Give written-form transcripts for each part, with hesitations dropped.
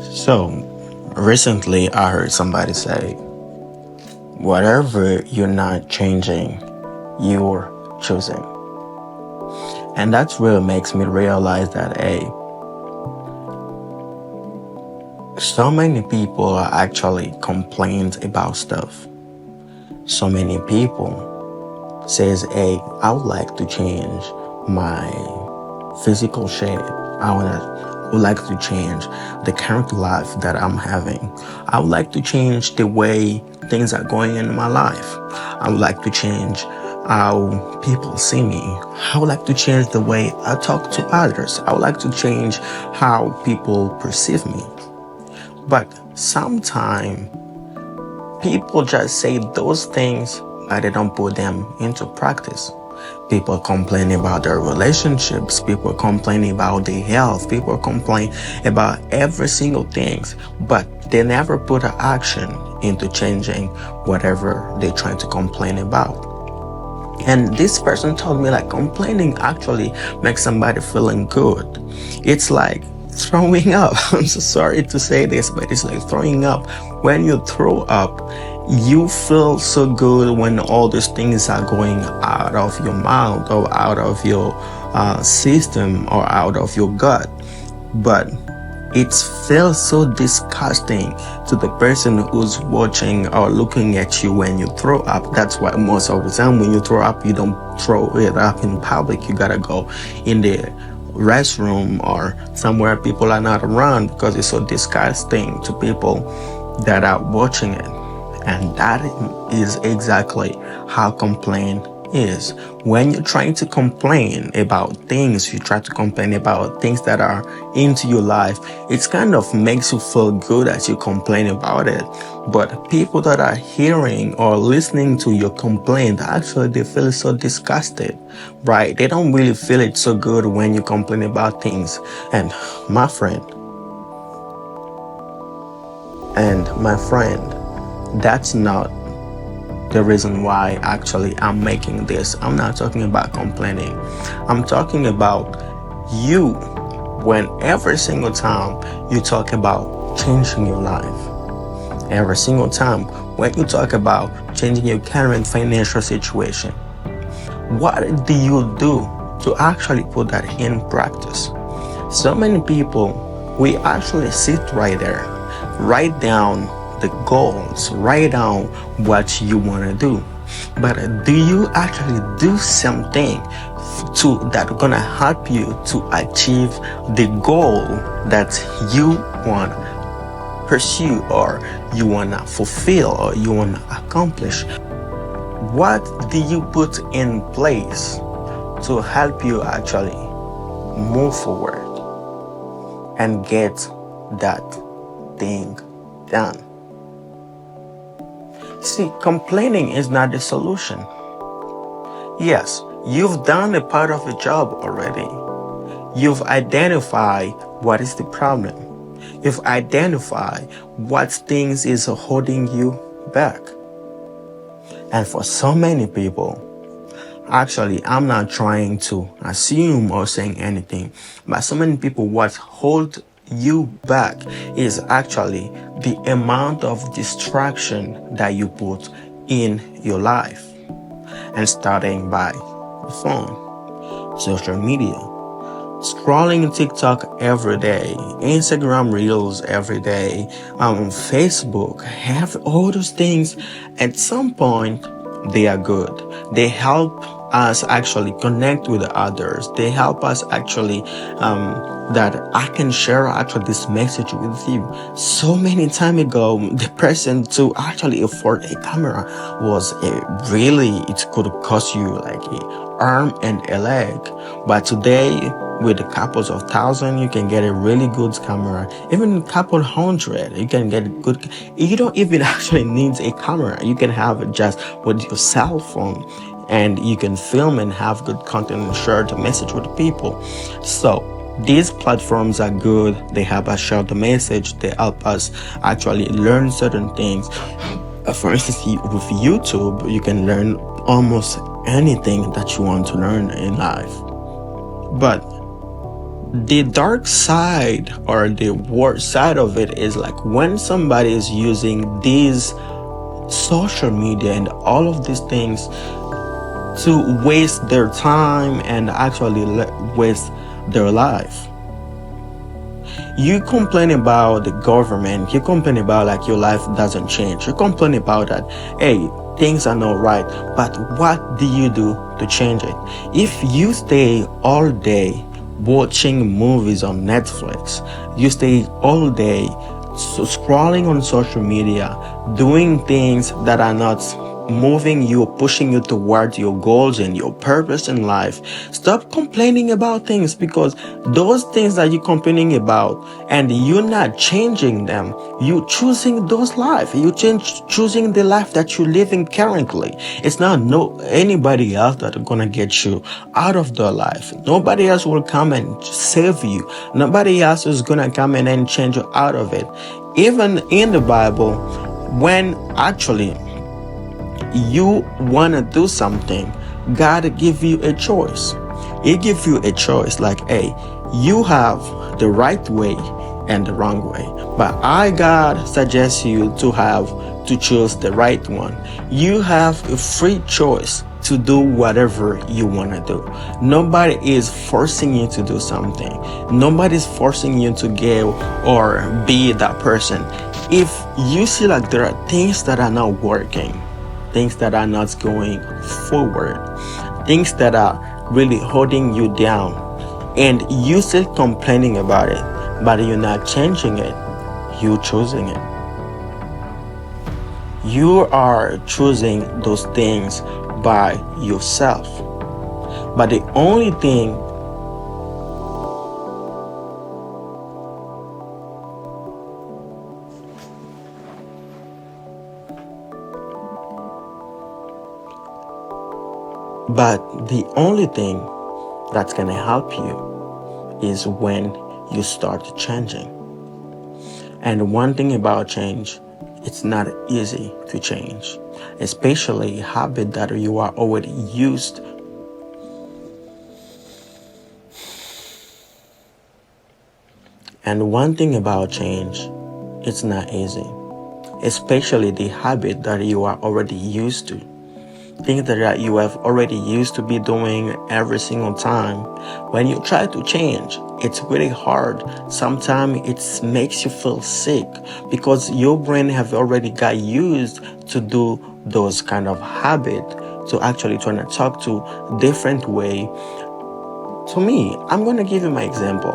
So, recently I heard somebody say, whatever you're not changing, you're choosing. And that really makes me realize that, hey, so many people are actually complained about stuff. So many people says, hey, I would like to change my physical shape. Would like to change the current life that I'm having. I would like to change the way things are going in my life. I would like to change how people see me. I would like to change the way I talk to others. I would like to change how people perceive me. But sometimes people just say those things, but they don't put them into practice. People complain about their relationships. People complain about their health. People complain about every single thing, but they never put an action into changing whatever they're trying to complain about. And this person told me like complaining actually makes somebody feeling good. It's like throwing up. I'm so sorry to say this, but it's like throwing up. When you throw up, you feel so good when all these things are going out of your mouth or out of your system or out of your gut. But it feels so disgusting to the person who's watching or looking at you when you throw up. That's why most of the time when you throw up, you don't throw it up in public. You gotta go in the restroom or somewhere people are not around because it's so disgusting to people that are watching it. And that is exactly how complaint is. When you're trying to complain about things, you try to complain about things that are into your life, it kind of makes you feel good as you complain about it. But people that are hearing or listening to your complaint, actually they feel so disgusted, right? They don't really feel it so good when you complain about things. And my friend, that's not the reason why actually I'm making this. I'm not talking about complaining. I'm talking about you when every single time you talk about changing your life, every single time when you talk about changing your current financial situation, what do you do to actually put that in practice? So many people, we actually sit right there, write down the goals, write down what you want to do. But do you actually do something that gonna help you to achieve the goal that you want to pursue or you want to fulfill or you want to accomplish? What do you put in place to help you actually move forward and get that thing done? See, complaining is not the solution. Yes, you've done a part of the job already. You've identified what is the problem. You've identified what things is holding you back. And for so many people, actually, I'm not trying to assume or saying anything, but so many people, what hold you back is actually the amount of distraction that you put in your life. And starting by the phone, social media, scrolling TikTok every day, Instagram Reels every day, Facebook, have all those things. At some point, they are good. They help us actually connect with others. They help us actually that I can share actually this message with you. So many time ago, the person to actually afford a camera was it could cost you like a arm and a leg. But today, with a couple of thousand, you can get a really good camera. Even a couple hundred, you can get a good. You don't even actually need a camera. You can have it just with your cell phone, and you can film and have good content and share the message with people. So these platforms are good. They help us share the message. They help us actually learn certain things. For instance, with YouTube, you can learn almost anything that you want to learn in life. But The dark side or the worst side of it is like when somebody is using these social media and all of these things to waste their time and actually waste their life. You complain about the government, you complain about like your life doesn't change, you complain about that, hey, things are not right, but what do you do to change it? If you stay all day watching movies on Netflix, you stay all day scrolling on social media, doing things that are not moving you, pushing you towards your goals and your purpose in life. Stop complaining about things, because those things that you're complaining about and you're not changing them, you choosing those life. You choosing the life that you're living currently. It's not anybody else that's gonna get you out of the life. Nobody else will come and save you. Nobody else is gonna come in and change you out of it. Even in the Bible, when actually you want to do something, God give you a choice. He give you a choice like, hey, you have the right way and the wrong way, but God suggests you to choose the right one. You have a free choice to do whatever you want to do. Nobody is forcing you to do something. Nobody's forcing you to go or be that person. If you see like there are things that are not working, things that are not going forward, things that are really holding you down, and you still complaining about it, but you're not changing it, you're choosing it. You are choosing those things by yourself. But the only thing that's gonna help you is when you start changing. And one thing about change, it's not easy to change, especially a habit that you are already used. And one thing about change, it's not easy, especially the habit that you are already used to. Things that you have already used to be doing every single time. When you try to change, it's really hard. Sometimes it makes you feel sick because your brain have already got used to do those kind of habit, to actually trying to talk to different way. To me, I'm going to give you my example.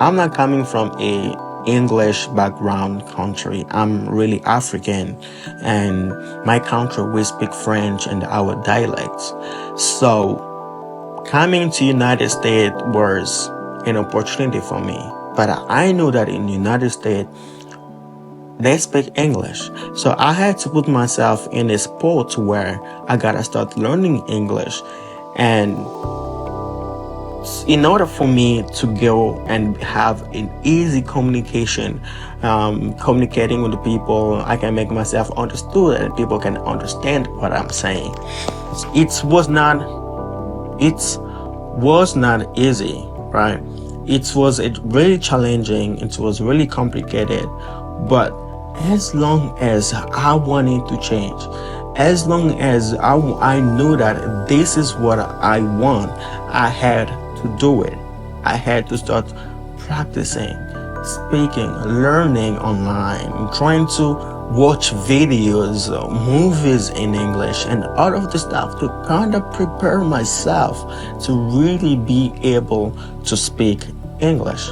I'm not coming from a English background country. I'm really African, and my country we speak French and our dialects. So coming to United States was an opportunity for me. But I know that in the United States they speak English. So I had to put myself in a spot where I gotta start learning English. And in order for me to go and have an easy communication, communicating with the people, I can make myself understood and people can understand what I'm saying. It was not easy, right? It was really challenging. It was really complicated. But as long as I wanted to change, as long as I knew that this is what I want, I had to do it. I had to start practicing, speaking, learning online, trying to watch videos, movies in English, and all of the stuff to kind of prepare myself to really be able to speak English.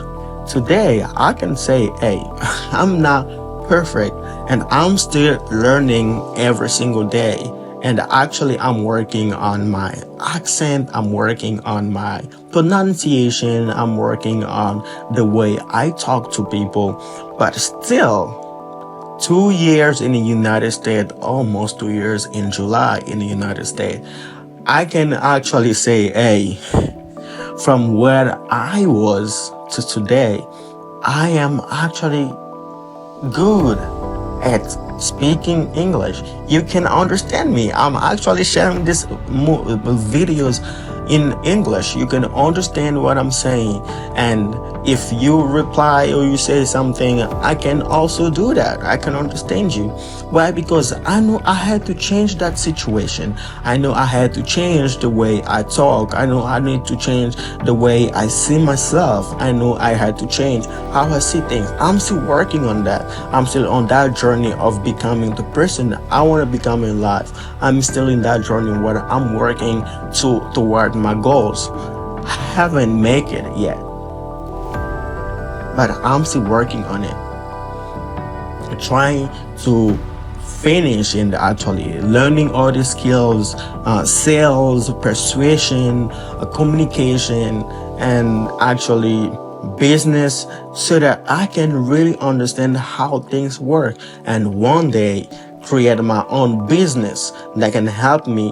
Today, I can say, hey, I'm not perfect and I'm still learning every single day. And actually, I'm working on my accent, I'm working on my pronunciation, I'm working on the way I talk to people. But still, 2 years in the United States, almost 2 years in July in the United States, I can actually say, hey, from where I was to today, I am actually good at speaking English. You can understand me. I'm actually sharing these videos in English. You can understand what I'm saying. And if you reply or you say something, I can also do that. I can understand you. Why? Because I know I had to change that situation. I know I had to change the way I talk. I know I need to change the way I see myself. I know I had to change how I see things. I'm still working on that. I'm still on that journey of becoming the person I want to become in life. I'm still in that journey where I'm working toward my goals. I haven't made it yet, but I'm still working on it. Trying to finish in actually learning all the skills, sales, persuasion, communication, and actually business, so that I can really understand how things work, and one day create my own business that can help me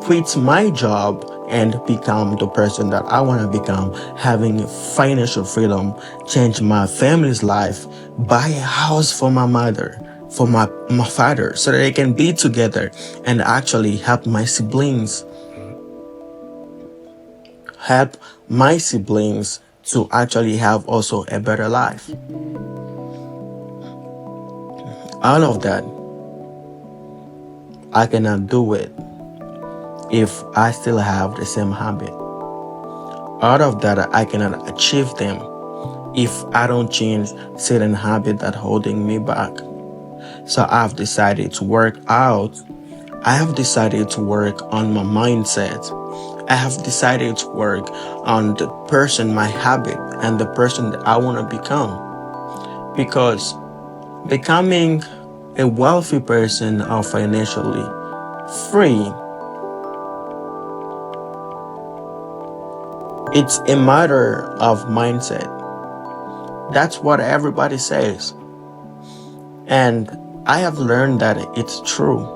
quit my job and become the person that I want to become, having financial freedom, change my family's life, buy a house for my mother, for my father, so that they can be together and actually help my siblings to actually have also a better life. All of that, I cannot do it if I still have the same habit. All of that, I cannot achieve them if I don't change certain habit that holding me back. So I've decided to work out. I have decided to work on my mindset. I have decided to work on the person, my habit, and the person that I want to become. Because becoming a wealthy person or financially free, it's a matter of mindset. That's what everybody says. And I have learned that it's true.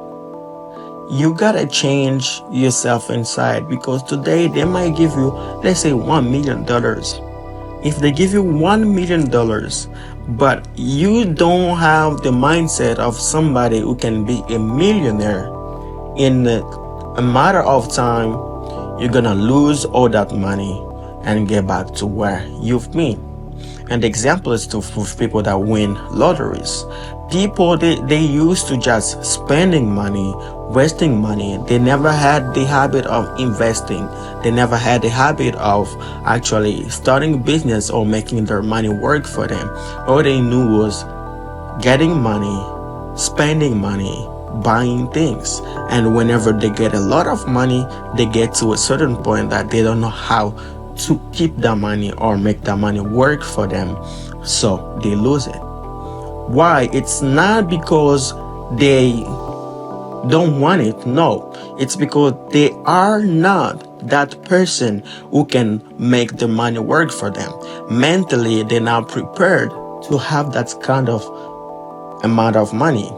You gotta change yourself inside, because today they might give you, let's say, $1 million. If they give you $1 million, but you don't have the mindset of somebody who can be a millionaire, in a matter of time, you're gonna lose all that money and get back to where you've been. And the example is to for people that win lotteries. People, they used to just spending money, wasting money. They never had the habit of investing. They never had the habit of actually starting a business or making their money work for them. All they knew was getting money, spending money, buying things. And whenever they get a lot of money, they get to a certain point that they don't know how to keep that money or make that money work for them, so they lose it. Why? It's not because they don't want it. No, it's because they are not that person who can make the money work for them. Mentally, they're not prepared to have that kind of amount of money.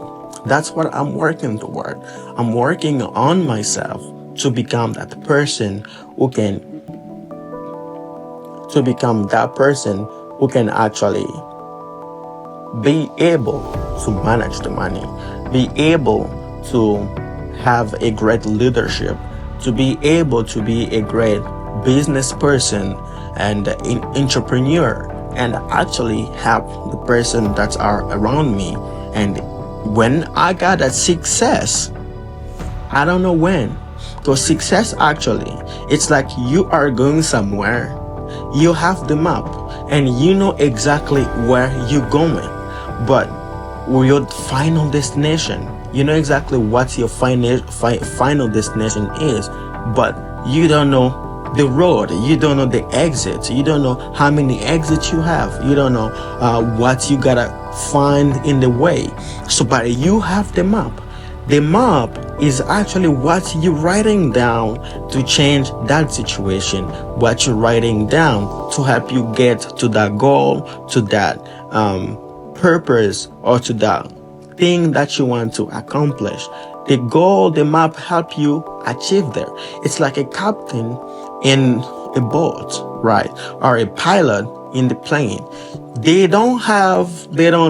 That's what I'm working toward. I'm working on myself to become that person who can actually be able to manage the money, be able to have a great leadership, to be able to be a great business person and an entrepreneur, and actually help the person that are around me. And when I got that success, I don't know when, because success actually, it's like you are going somewhere. You have the map and you know exactly where you're going, but your final destination, you know exactly what your final destination is, but you don't know the road, you don't know the exit, you don't know how many exits you have, you don't know what you gotta find in the way. So, but you have the map. The map is actually what you're writing down to change that situation, what you're writing down to help you get to that goal, to that purpose, or to that thing that you want to accomplish. The goal, the map help you achieve there. It's like a captain in a boat, right? Or a pilot in the plane. They don't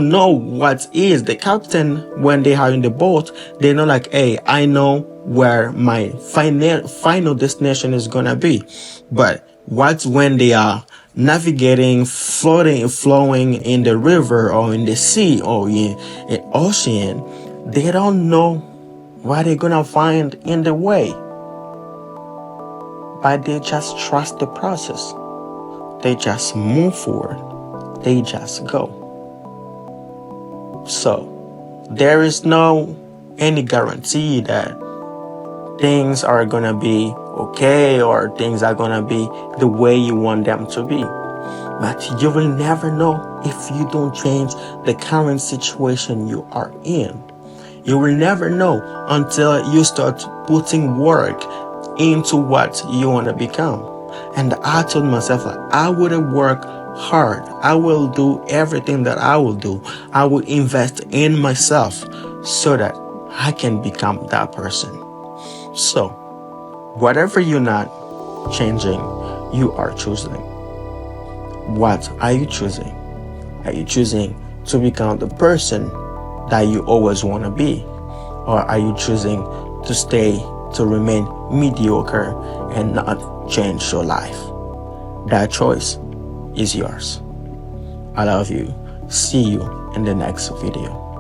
know what is the captain when they are in the boat. They know like, hey, I know where my final destination is gonna be. But what's when they are navigating, floating, flowing in the river or in the sea or in an ocean, they don't know what they're gonna find in the way. But they just trust the process. They just move forward. They just go. So there is no any guarantee that things are gonna be okay or things are gonna be the way you want them to be. But you will never know if you don't change the current situation you are in. You will never know until you start putting work into what you want to become. And I told myself, like, I wouldn't work hard. I will do everything that I will do. I will invest in myself so that I can become that person. So, whatever you're not changing, you are choosing. What are you choosing? Are you choosing to become the person that you always want to be? Or are you choosing to remain mediocre and not change your life? That choice is yours. I love you. See you in the next video.